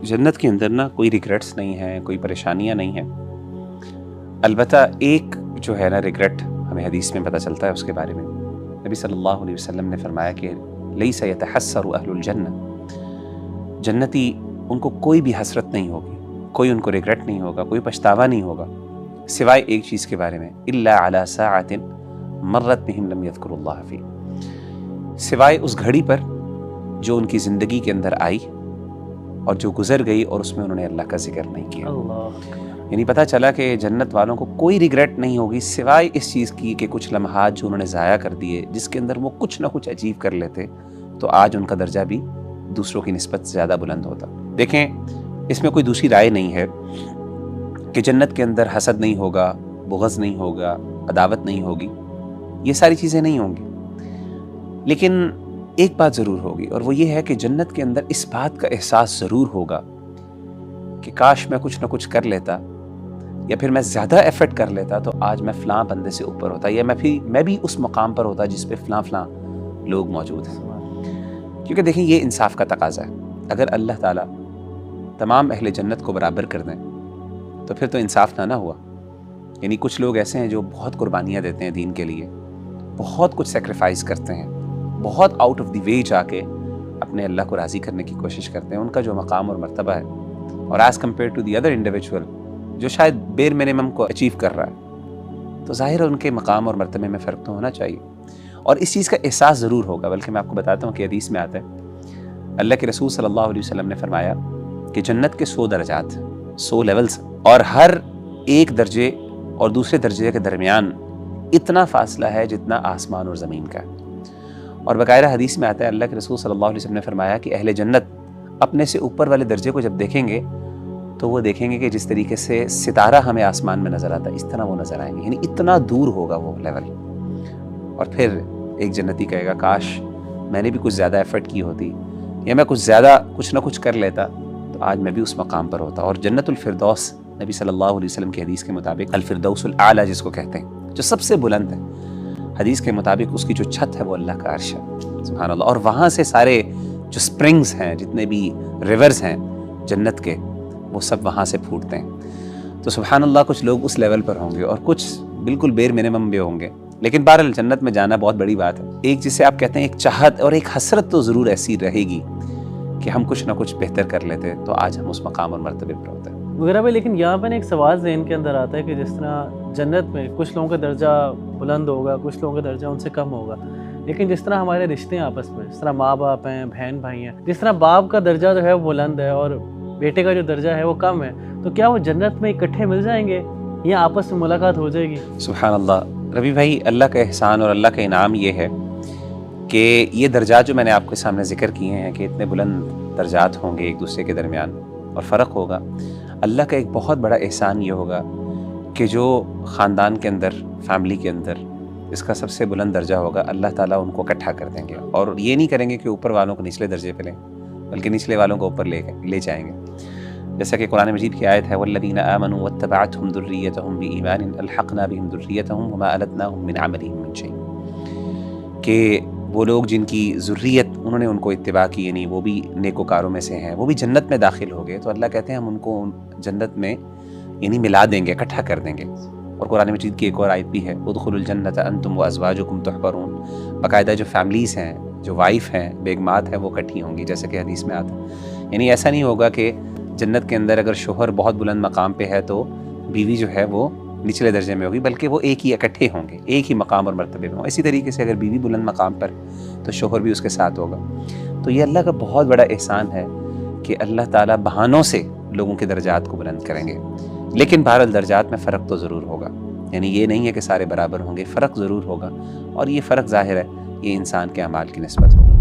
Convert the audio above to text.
जन्नत के अंदर ना कोई रिग्रेट्स नहीं है, कोई परेशानियां नहीं है। अलबत्ता एक जो है ना रिग्रेट हमें हदीस में पता चलता है उसके बारे में। नबी सल्लल्लाहु अलैहि वसल्लम ने फरमाया कि लैसा यतहस्सरु अहलुल जन्नह, जन्नती उनको कोई भी हसरत नहीं होगी, कोई उनको रिग्रेट नहीं होगा, कोई पछतावा नहीं होगा सिवाय एक चीज़ के बारे में, इल्ला अला साअतिन मर्रत बिहिम लम यज़कुरुल्लाह फी, सिवाय उस घड़ी पर जो उनकी ज़िंदगी के अंदर आई और जो गुजर गई और उसमें उन्होंने अल्लाह का जिक्र नहीं किया। यानी पता चला कि जन्नत वालों को कोई रिग्रेट नहीं होगी सिवाय इस चीज़ की कि कुछ लम्हात जो उन्होंने ज़ाया कर दिए, जिसके अंदर वो कुछ ना कुछ अचीव कर लेते तो आज उनका दर्जा भी दूसरों की निस्बत से ज़्यादा बुलंद होता। देखें, इसमें कोई दूसरी राय नहीं है कि जन्नत के अंदर हसद नहीं होगा, बुग़्ज़ नहीं होगा, अदावत नहीं होगी, ये सारी चीज़ें नहीं होंगी। लेकिन एक बात ज़रूर होगी और वो ये है कि जन्नत के अंदर इस बात का एहसास ज़रूर होगा कि काश मैं कुछ ना कुछ कर लेता या फिर मैं ज़्यादा एफर्ट कर लेता तो आज मैं फ़लाँ बंदे से ऊपर होता या मैं भी उस मकाम पर होता जिस पे फ़लाँ लोग मौजूद हैं। क्योंकि देखें, ये इंसाफ का तकाज़ा है। अगर अल्लाह ताला तमाम अहले जन्नत को बराबर कर दें तो फिर तो इंसाफ ना हुआ। यानी कुछ लोग ऐसे हैं जो बहुत कुर्बानियाँ देते हैं दीन के लिए, बहुत कुछ सेक्रीफाइस करते हैं, बहुत आउट ऑफ द वे जाके अपने अल्लाह को राज़ी करने की कोशिश करते हैं। उनका जो मकाम और मर्तबा है और as compare to the other individual जो शायद बेर मिनिमम को अचीव कर रहा है, तो ज़ाहिर है उनके मकाम और मर्तबे में फ़र्क तो होना चाहिए और इस चीज़ का एहसास ज़रूर होगा। बल्कि मैं आपको बताता हूँ कि हदीस में आता है, अल्लाह के रसूल सल्लल्लाहु अलैहि वसल्लम ने फरमाया कि जन्नत के 100 दर्जात, 100 लेवल्स, और हर एक दर्जे और दूसरे दर्जे के दरमियान इतना फ़ासला है जितना आसमान और ज़मीन का है। और बाकायदा हदीस में आता है, अल्लाह के रसूल सल्लल्लाहु अलैहि वसल्लम ने फरमाया कि अहले जन्नत अपने से ऊपर वाले दर्जे को जब देखेंगे तो वो देखेंगे कि जिस तरीके से सितारा हमें आसमान में नज़र आता है इस तरह वो नज़र आएंगे। यानी इतना दूर होगा वो लेवल। और फिर एक जन्नती कहेगा, काश मैंने भी कुछ ज़्यादा एफर्ट की होती या मैं कुछ ज़्यादा कुछ ना कुछ कर लेता तो आज मैं भी उस मकाम पर होता। और जन्नतुल फिरदौस, नबी सल्लल्लाहु अलैहि वसल्लम की हदीस के मुताबिक अल फिरदौसुल आला जिसको कहते हैं, जो सबसे बुलंद है, हदीस के मुताबिक उसकी जो छत है वो अल्लाह का अर्श है। सुभान अल्लाह। और वहाँ से सारे जो स्प्रिंग्स हैं, जितने भी रिवर्स हैं जन्नत के, वो सब वहाँ से फूटते हैं। तो सुभान अल्लाह, कुछ लोग उस लेवल पर होंगे और कुछ बिल्कुल बेर मिनिमम भी होंगे। लेकिन बहरहाल जन्नत में जाना बहुत बड़ी बात है। एक जिसे आप कहते हैं एक चाहत और एक हसरत तो ज़रूर ऐसी रहेगी कि हम कुछ ना कुछ बेहतर कर लेते तो आज हम उस मकाम और मर्तबे पर होते हैं वगैरह भाई। लेकिन यहाँ पर एक सवाल ज़हन के अंदर आता है कि जिस तरह जन्नत में कुछ लोगों का दर्जा बुलंद होगा, कुछ लोगों का दर्जा उनसे कम होगा, लेकिन जिस तरह हमारे रिश्ते हैं आपस में, जिस तरह माँ बाप हैं, बहन भाई हैं, जिस तरह बाप का दर्जा जो है वो बुलंद है और बेटे का जो दर्जा है वो कम है, तो क्या वो जन्नत में इकट्ठे मिल जाएंगे या आपस में मुलाकात हो जाएगी? सुभान अल्लाह। रवि भाई, अल्लाह का एहसान और अल्लाह का इनाम ये है कि ये दर्जात जो मैंने आपके सामने ज़िक्र किए हैं कि इतने बुलंद दर्जात होंगे एक दूसरे के दरमियान और फ़र्क होगा। अल्लाह का एक बहुत बड़ा एहसान ये होगा कि जो ख़ानदान के अंदर, फैमिली के अंदर इसका सबसे बुलंद दर्जा होगा, अल्लाह ताला उनको इकट्ठा कर देंगे। और ये नहीं करेंगे कि ऊपर वालों को निचले दर्जे पे लें, बल्कि निचले वालों को ऊपर ले जाएंगे। जैसा कि कुरान मजीद की आयत है, वल्लज़ीना आमनू वत्तबअतहुम ज़ुर्रिय्यतहुम बिईमानिन अलहक़ना बिहिम ज़ुर्रिय्यतहुम वमा अलतनाहुम मिन अमलिहिम मिन शै, कि वो लोग जिनकी ज़ुर्रियत उन्होंने उनको इत्तिबा की, यानी वो भी नेकोकारों में से हैं, वो भी जन्नत में दाखिल हो गए, तो अल्लाह कहते हैं हम उनको जन्नत में यानी मिला देंगे, इकट्ठा कर देंगे। और कुरान मजीद की एक और आयत भी है, उदखुलुल जन्नत अंतुम व अज़वाजुकुम तुहबरून, बाकायदा जो फैमिलीज़ हैं, जो वाइफ हैं, बेगमात हैं, वो इकट्ठी होंगी, जैसे कि हदीस में आता है। यानी ऐसा नहीं होगा कि जन्नत के अंदर अगर शोहर बहुत बुलंद मकाम पे है तो बीवी जो है वो निचले दर्जे में होगी, बल्कि वो एक ही इकट्ठे होंगे, एक ही मकाम और मर्तबे में हों। इसी तरीके से अगर बीवी बुलंद मकाम पर तो शोहर भी उसके साथ होगा। तो ये अल्लाह का बहुत बड़ा एहसान है कि अल्लाह ताला बहानों से लोगों के दर्जात को बुलंद करेंगे। लेकिन बहरहाल दर्जात में फ़र्क तो ज़रूर होगा, यानी ये नहीं है कि सारे बराबर होंगे, फ़र्क ज़रूर होगा। और ये फ़र्क ज़ाहिर है ये इंसान के अमाल की निस्बत होगा।